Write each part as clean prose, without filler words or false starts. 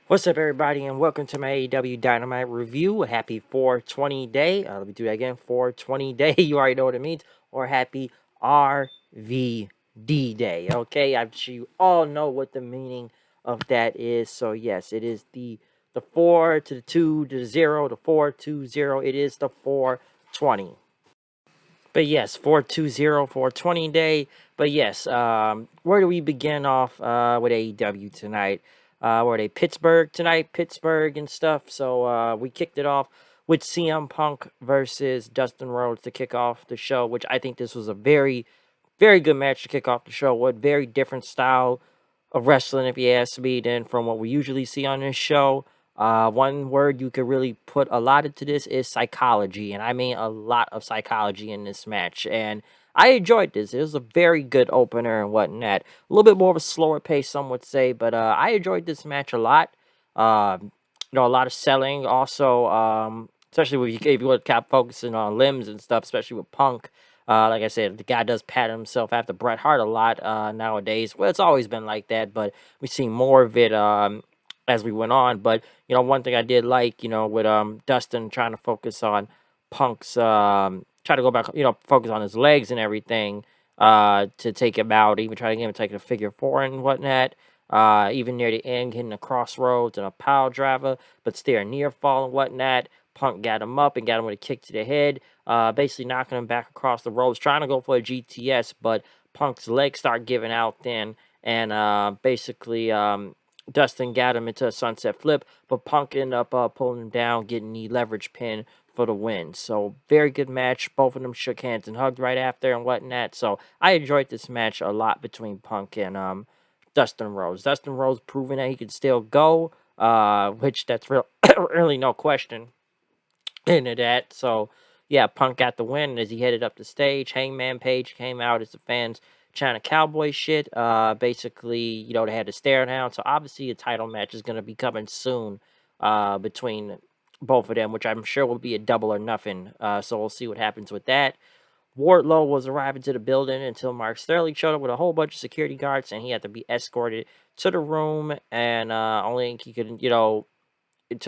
What's up, everybody, and welcome to my AEW Dynamite review. Happy 420 day. Let me do that again. 420 day. You already know what it means. Or happy RVD day. Okay, I'm sure you all know what the meaning of that is. So yes, it is the 4 to the 2 to the 0, the 4 to 0. It is the 420. But yes, 420, 420 day. But yes, where do we begin off with AEW tonight? Were they Pittsburgh tonight? Pittsburgh and stuff. So we kicked it off with CM Punk versus Dustin Rhodes to kick off the show, which I think this was a very, very good match to kick off the show. What very different style of wrestling, if you ask me, than from what we usually see on this show. One word you could really put a lot into this is psychology, and I mean a lot of psychology in this match. And I enjoyed this. It was a very good opener and whatnot. A little bit more of a slower pace, some would say, but I enjoyed this match a lot. A lot of selling. Also, especially if you look cap focusing on limbs and stuff, especially with Punk. Like I said, the guy does pat himself after Bret Hart a lot nowadays. Well, it's always been like that, but we see more of it as we went on. But one thing I did like, with Dustin trying to focus on Punk's, try to go back, focus on his legs and everything to take him out, even try to get him to take a figure four and whatnot. Even near the end, hitting a crossroads and a pile driver, but still near fall and whatnot. Punk got him up and got him with a kick to the head, basically knocking him back across the ropes, trying to go for a GTS, but Punk's legs start giving out then, and basically Dustin got him into a sunset flip, but Punk ended up pulling him down, getting the leverage pin for the win. So very good match. Both of them shook hands and hugged right after and whatnot. So I enjoyed this match a lot between Punk and Dustin Rhodes. Dustin Rhodes proving that he can still go, which that's really no question into that. So yeah, Punk got the win as he headed up the stage. Hangman Page came out as the fans China Cowboy shit. Basically, they had to stare down. So obviously a title match is gonna be coming soon between both of them, which I'm sure will be a double or nothing. So we'll see what happens with that. Warlord was arriving to the building until Mark Sterling showed up with a whole bunch of security guards, and he had to be escorted to the room, and only he could, to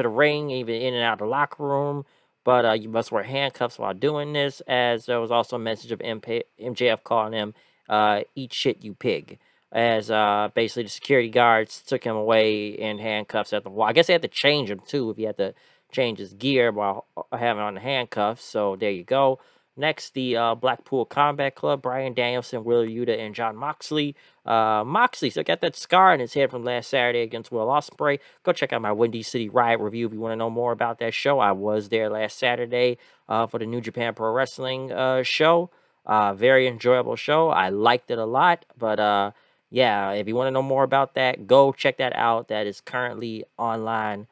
the ring, even in and out of the locker room. But you must wear handcuffs while doing this, as there was also a message of MJF calling him "eat shit, you pig." As basically the security guards took him away in handcuffs at the wall. I guess they had to change him too if he had to change his gear while having on the handcuffs. So there you go. Next, the Blackpool Combat Club, Brian Danielson, Wheeler Yuta, and John Moxley. Moxley still got that scar in his head from last Saturday against Will Ospreay. Go check out my Windy City Riot review if you want to know more about that show. I was there last Saturday for the New Japan Pro Wrestling show. Very enjoyable show. I liked it a lot. But yeah, if you want to know more about that, go check that out. That is currently online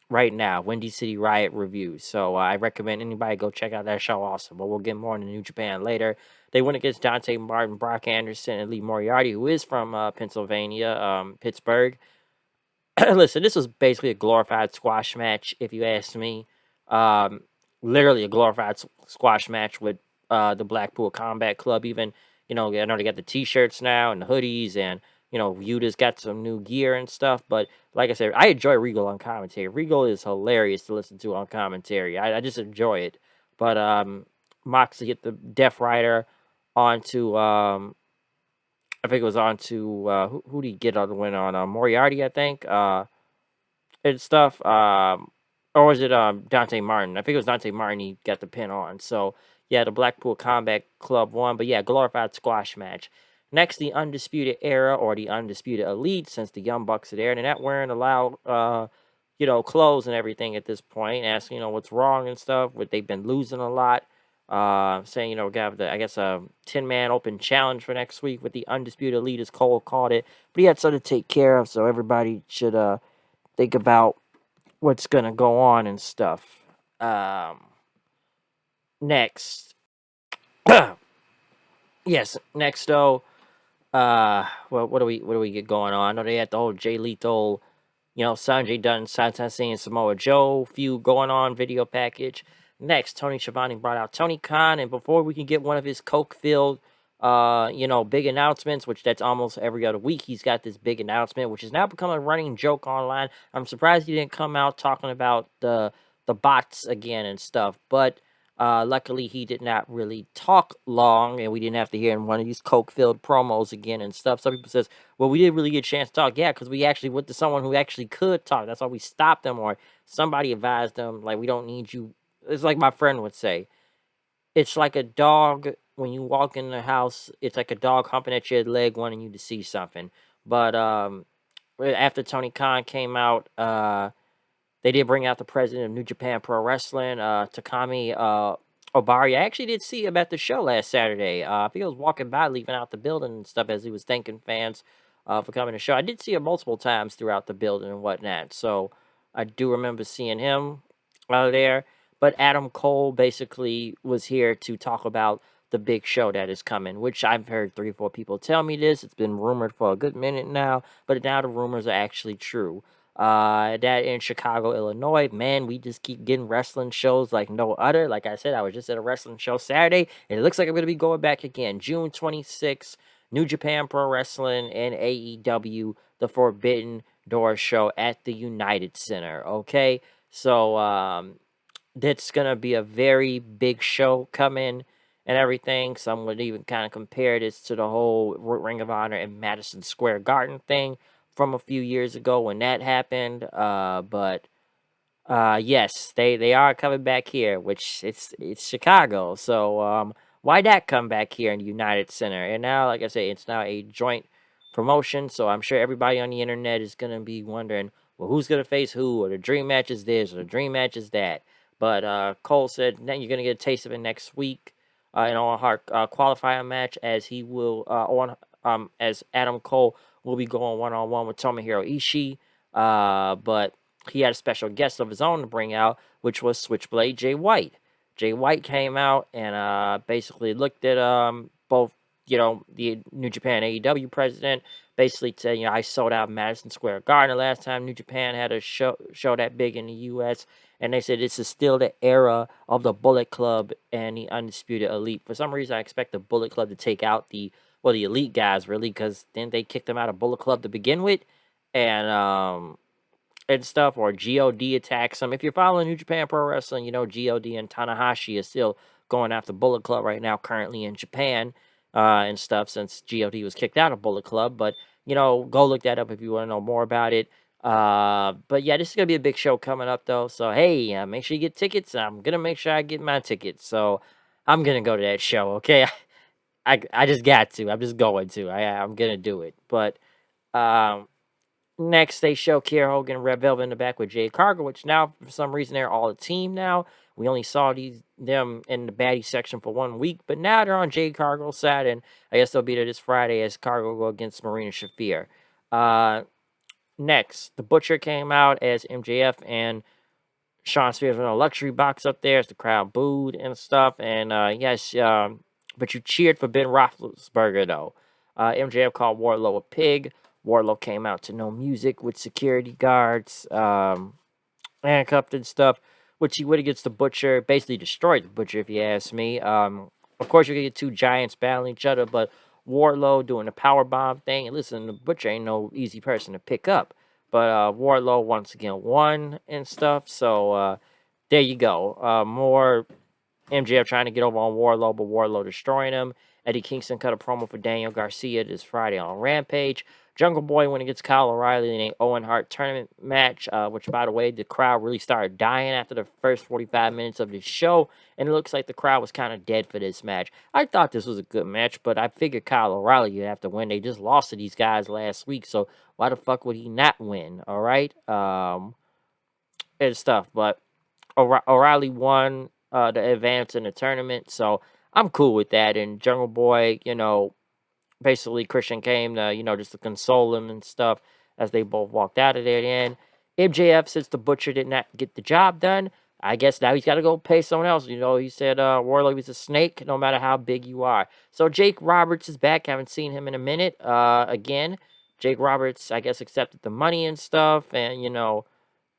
right now. Windy City Riot review. So I recommend anybody go check out that show also. But we'll get more into New Japan later. They went against Dante Martin, Brock Anderson, and Lee Moriarty, who is from Pennsylvania, Pittsburgh. Listen, this was basically a glorified squash match, if you ask me. Um, Literally a glorified squash match with the Blackpool Combat Club. Even, I know they got the T-shirts now and the hoodies, and Yuta's got some new gear and stuff. But like I said, I enjoy Regal on commentary. Regal is hilarious to listen to on commentary. I just enjoy it. But Moxley hit the Death Rider onto I think it was onto who did he get on the win on? Moriarty, I think. And stuff. Or was it Dante Martin? I think it was Dante Martin he got the pin on. So yeah, the Blackpool Combat Club won. But yeah, glorified squash match. Next, the Undisputed Era or the Undisputed Elite, since the Young Bucks are there, and they're not wearing allowed clothes and everything at this point, asking, what's wrong and stuff. But they've been losing a lot. Saying, we got the, I guess, a 10-man open challenge for next week with the Undisputed Elite, as Cole called it. But he had something to take care of, so everybody should think about what's going to go on and stuff. Next. Yes, next, though, well, what do we get going on? I know they had the whole Jay Lethal, Sanjay Dutt, Santana and Samoa Joe feud going on, video package. Next, Tony Schiavone brought out Tony Khan, and before we can get one of his coke-filled big announcements, which that's almost every other week. He's got this big announcement, which has now become a running joke online. I'm surprised he didn't come out talking about the bots again and stuff, but luckily he did not really talk long, and we didn't have to hear in one of these coke-filled promos again and stuff. Some people says, well, we didn't really get a chance to talk. Yeah, because we actually went to someone who actually could talk. That's why we stopped them, or somebody advised them, like, we don't need you. It's like my friend would say, it's like a dog when you walk in the house. It's like a dog humping at your leg, wanting you to see something. But after Tony Khan came out, they did bring out the president of New Japan Pro Wrestling, Takami Obari. I actually did see him at the show last Saturday. I think I was walking by, leaving out the building and stuff as he was thanking fans for coming to the show. I did see him multiple times throughout the building and whatnot. So I do remember seeing him out there. But Adam Cole basically was here to talk about the big show that is coming, which I've heard 3 or 4 people tell me this. It's been rumored for a good minute now, but now the rumors are actually true. That in Chicago, Illinois, man, we just keep getting wrestling shows like no other. Like I said, I was just at a wrestling show Saturday, and it looks like I'm going to be going back again. June 26th, New Japan Pro Wrestling and AEW, the Forbidden Door show at the United Center. Okay, so that's gonna be a very big show coming and everything. Some would even kind of compare this to the whole Ring of Honor and Madison Square Garden thing from a few years ago when that happened. But yes, they are coming back here, which it's Chicago. So why not come back here in the United Center? And now, like I say, it's now a joint promotion. So I'm sure everybody on the internet is gonna be wondering, well, who's gonna face who, or the dream match is this, or the dream match is that. But Cole said now you're gonna get a taste of it next week in All Heart qualifier match, as he will as Adam Cole will be going 1-on-1 with Tomohiro Ishii. But he had a special guest of his own to bring out, which was Switchblade Jay White. Jay White came out and basically looked at both, the New Japan AEW president, basically said, I sold out Madison Square Garden the last time New Japan had a show that big in the U.S., and they said this is still the era of the Bullet Club and the Undisputed Elite. For some reason, I expect the Bullet Club to take out the Elite guys, really, because then they kicked them out of Bullet Club to begin with, and stuff, or God attacks them. If you're following New Japan Pro Wrestling, God and Tanahashi is still going after Bullet Club right now, currently in Japan, and stuff, since God was kicked out of Bullet Club. But go look that up if you want to know more about it. But yeah, this is gonna be a big show coming up though. So hey, make sure you get tickets. I'm gonna make sure I get my tickets. So I'm gonna go to that show. Okay, I just got to. I'm just going to. I'm gonna do it. But um. Next, they show Kier Hogan and Red Velvet in the back with Jade Cargill, which now, for some reason, they're all a team now. We only saw them in the baddie section for 1 week, but now they're on Jade Cargill's side, and I guess they'll be there this Friday as Cargill go against Marina Shafir. Next, The Butcher came out as MJF, and Sean Spears in a luxury box up there as the crowd booed and stuff. And yes, but you cheered for Ben Roethlisberger, though. MJF called Wardlow a pig. Wardlow came out to no music with security guards, handcuffed and stuff, which he went against the Butcher, basically destroyed the Butcher, if you ask me. Of course, you're going to get two giants battling each other, but Wardlow doing the power bomb thing. And listen, the Butcher ain't no easy person to pick up. But Wardlow once again won and stuff. So there you go. More MJF trying to get over on Warlord, but Warlord destroying him. Eddie Kingston cut a promo for Daniel Garcia this Friday on Rampage. Jungle Boy went against Kyle O'Reilly in an Owen Hart tournament match, which, by the way, the crowd really started dying after the first 45 minutes of the show, and it looks like the crowd was kind of dead for this match. I thought this was a good match, but I figured Kyle O'Reilly would have to win. They just lost to these guys last week, so why the fuck would he not win, all right? And stuff, but O'Reilly won the advance in the tournament, so I'm cool with that. And Jungle Boy, basically Christian came to, just to console him and stuff as they both walked out of there. And MJF, since the Butcher did not get the job done, I guess now he's got to go pay someone else. He said Warlord was a snake, no matter how big you are. So Jake Roberts is back. Haven't seen him in a minute. Again, Jake Roberts, I guess, accepted the money and stuff, and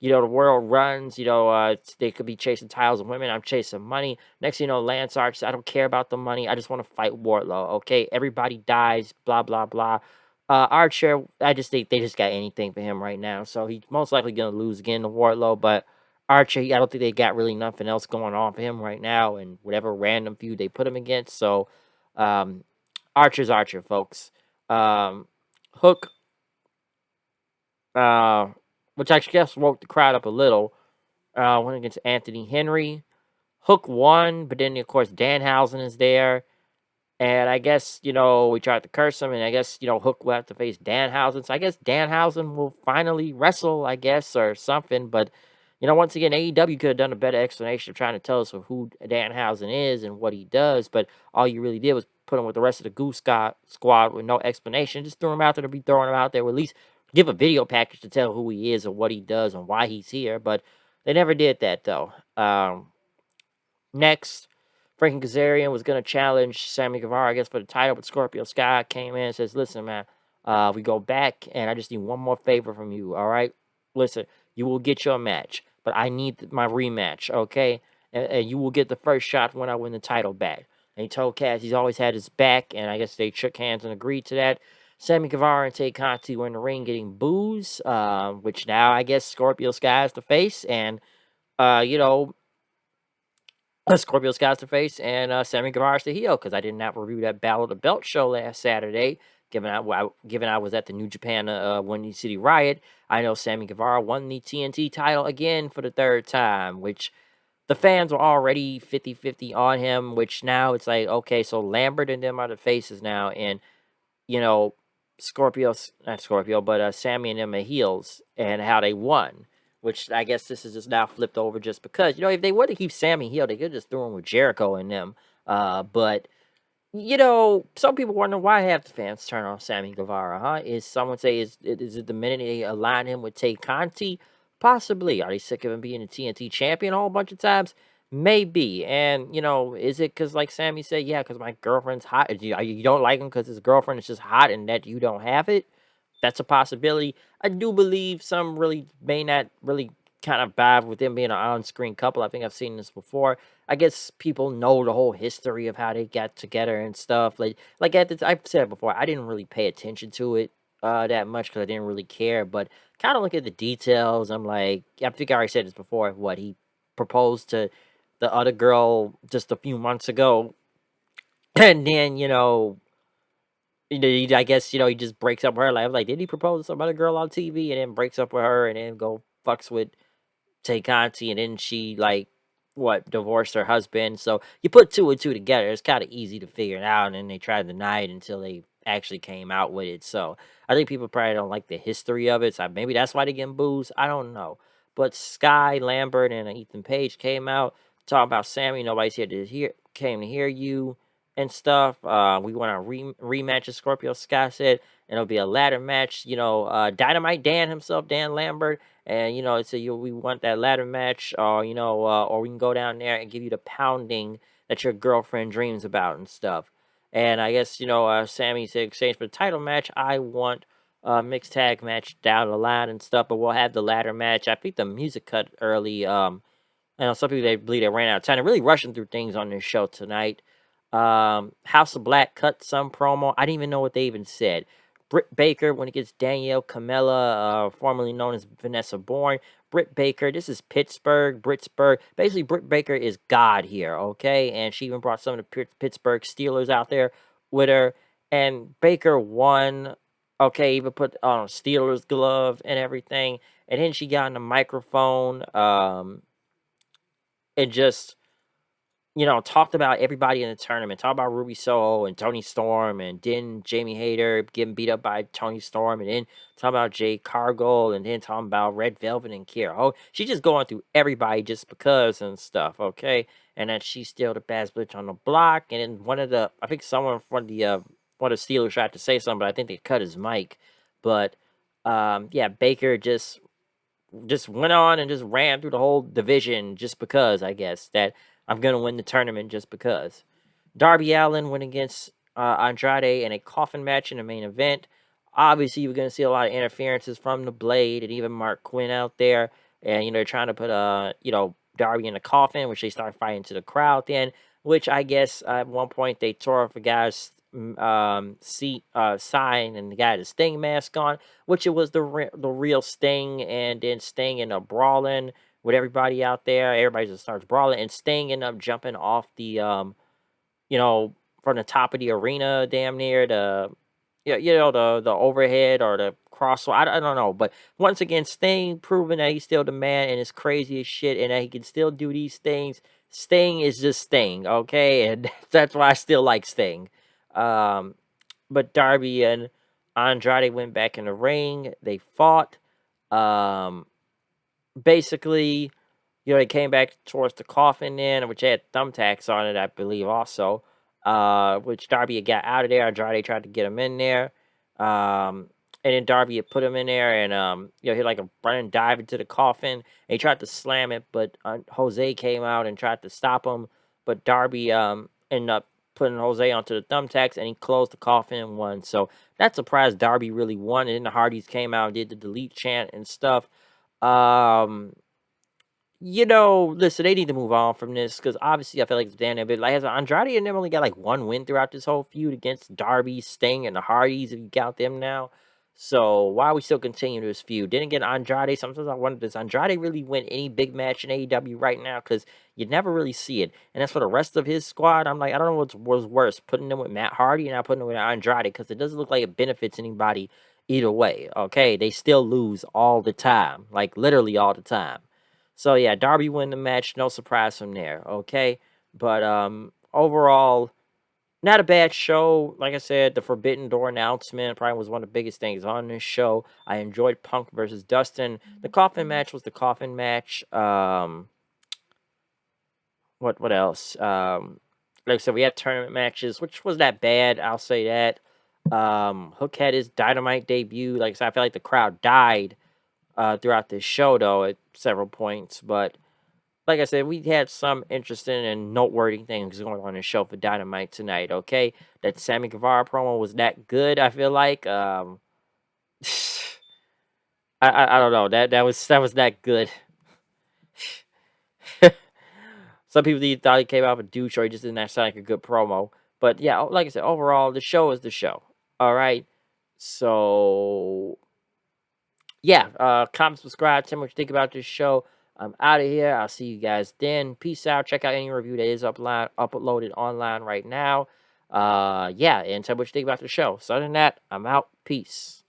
the world runs. They could be chasing titles and women. I'm chasing money. Next thing you know, Lance Archer said, I don't care about the money. I just want to fight Warlord. Okay, everybody dies. Blah blah blah. Archer, I just think they just got anything for him right now. So he's most likely gonna lose again to Warlord. But Archer, I don't think they got really nothing else going on for him right now, and whatever random feud they put him against. So, um, Archer's Archer, folks. Hook, uh, which I guess woke the crowd up a little. Went against Anthony Henry. Hook won, but then of course Danhausen is there. And I guess, we tried to curse him, and I guess, Hook will have to face Danhausen. So I guess Danhausen will finally wrestle, I guess, or something. But, once again, AEW could have done a better explanation of trying to tell us of who Danhausen is and what he does. But all you really did was put him with the rest of the Goose Squad with no explanation. Just threw him out there to be throwing him out there. Or at least give a video package to tell who he is and what he does and why he's here. But they never did that, though. Next, Frankie Kazarian was going to challenge Sammy Guevara, I guess, for the title, but Scorpio Sky came in and says, listen, man, we go back, and I just need one more favor from you, all right? Listen, you will get your match, but I need my rematch, okay? And you will get the first shot when I win the title back. And he told Cass he's always had his back, and I guess they shook hands and agreed to that. Sammy Guevara and Tay Conti were in the ring getting boos, which now I guess Scorpio Sky is the face, and, you know, Scorpio Sky's the face, and Sammy Guevara's the heel, because I did not review that Battle of the Belt show last Saturday. Given I was at the New Japan Windy City Riot, I know Sammy Guevara won the TNT title again for the third time, which the fans were already 50-50 on him, which now it's like, okay, so Lambert and them are the faces now, and you know, not Scorpio, but Sammy and them are heels, and how they won. Which I guess this is just now flipped over just because, if they would to keep Sammy heel, they could just throw him with Jericho and them. But some people wonder why have the fans turn on Sammy Guevara, huh? Is someone say is it the minute they align him with Tay Conti? Possibly. Are they sick of him being a TNT champion a whole bunch of times? Maybe. And is it because like Sammy said, yeah, because my girlfriend's hot. You don't like him because his girlfriend is just hot and that you don't have it? That's a possibility. I do believe some really may not really kind of vibe with them being an on-screen couple. I think I've seen this before. I guess people know the whole history of how they got together and stuff. Like I've said before, I didn't really pay attention to it that much because I didn't really care. But kind of look at the details. I'm like, I think I already said this before. What he proposed to the other girl just a few months ago, and then I guess he just breaks up with her. Like, did he propose to some other girl on TV and then breaks up with her and then go fucks with Tay Conti, and then she divorced her husband. So you put two and two together, it's kind of easy to figure it out. And then they tried to deny it until they actually came out with it. So I think people probably don't like the history of it. So maybe that's why they getting booze. I don't know. But Sky Lambert and Ethan Page came out talking about Sammy. Nobody's here to came to hear you and stuff. We want a rematch. As Scorpio Sky said, and it'll be a ladder match. Dynamite Dan himself, Dan Lambert. And so we want that ladder match, or or we can go down there and give you the pounding that your girlfriend dreams about and stuff. And I guess Sammy said, exchange for the title match, I want a mixed tag match down the line and stuff. But we'll have the ladder match. I think the music cut early. I know some people they believe they ran out of time. They're really rushing through things on this show tonight. House of Black cut some promo. I didn't even know what they even said. Britt Baker when it gets Danielle Camella, formerly known as Vanessa Bourne. Britt Baker, this is Britsburg. Basically, Britt Baker is God here, okay? And she even brought some of the Pittsburgh Steelers out there with her. And Baker won, okay, even put on Steelers glove and everything. And then she got on the microphone and just talked about everybody in the tournament. Talked about Ruby Soho and Tony Storm, and then Jamie Hayter getting beat up by Tony Storm, and then talking about Jay Cargill, and then talking about Red Velvet and Kiera. Oh, she's just going through everybody just because and stuff, okay? And that she's still the best bitch on the block. And then I think someone from one of the Steelers tried to say something, but I think they cut his mic. But yeah, Baker just went on and just ran through the whole division just because, I guess, that I'm going to win the tournament just because. Darby Allin went against Andrade in a coffin match in the main event. Obviously, you're going to see a lot of interferences from the Blade and even Mark Quinn out there. and they're trying to put Darby in a coffin, which they start fighting to the crowd then, which I guess at one point they tore off a guy's seat sign, and the guy had a Sting mask on, which it was the real Sting, and then Sting ended up brawling with everybody out there. Everybody just starts brawling, and Sting ended up jumping off the you know, from the top of the arena, damn near the, yeah, the overhead or the crosswalk. I don't know, but once again, Sting proving that he's still the man and is crazy as shit, and that he can still do these things. Sting is just Sting, okay, and that's why I still like Sting. Um, but Darby and Andrade went back in the ring. They fought. Um, Basically, they came back towards the coffin then, which had thumbtacks on it, I believe, also. Which Darby had got out of there. Andrade tried to get him in there. And then Darby had put him in there, and he had like a running dive into the coffin. And he tried to slam it, but Jose came out and tried to stop him. But Darby ended up putting Jose onto the thumbtacks, and he closed the coffin and won. So that surprised Darby really won. And then the Hardys came out and did the delete chant and stuff. Um, Listen, they need to move on from this because obviously I feel like it's damn near bit. Like, Andrade and them only got like one win throughout this whole feud against Darby, Sting, and the Hardys, if you count them now. So why are we still continuing this feud? Then again, Andrade, sometimes I wonder, does Andrade really win any big match in AEW right now? Because you never really see it. And as for the rest of his squad, I'm like, I don't know what's was worse, putting them with Matt Hardy and not putting them with Andrade, because it doesn't look like it benefits anybody either way. Okay, they still lose all the time, like literally all the time. So yeah, Darby win the match. No surprise from there. Okay, but overall, not a bad show. Like I said, the Forbidden Door announcement probably was one of the biggest things on this show. I enjoyed Punk versus Dustin. The Coffin match was the Coffin match. What else? Like I said, we had tournament matches, which was that bad. I'll say that. Hook had his Dynamite debut. Like I said, I feel like the crowd died throughout this show though at several points, but like I said, we had some interesting and noteworthy things going on in the show for Dynamite tonight. Okay, that Sammy Guevara promo was that good. I feel like I don't know, that was that good. Some people thought he came out of a douche, or he just didn't sound like a good promo. But yeah, like I said, overall the show is the show. All right, so yeah, comment, subscribe, tell me what you think about this show. I'm out of here. I'll see you guys then. Peace out. Check out any review that is uploaded online right now. Yeah, and tell me what you think about the show. So other than that, I'm out. Peace.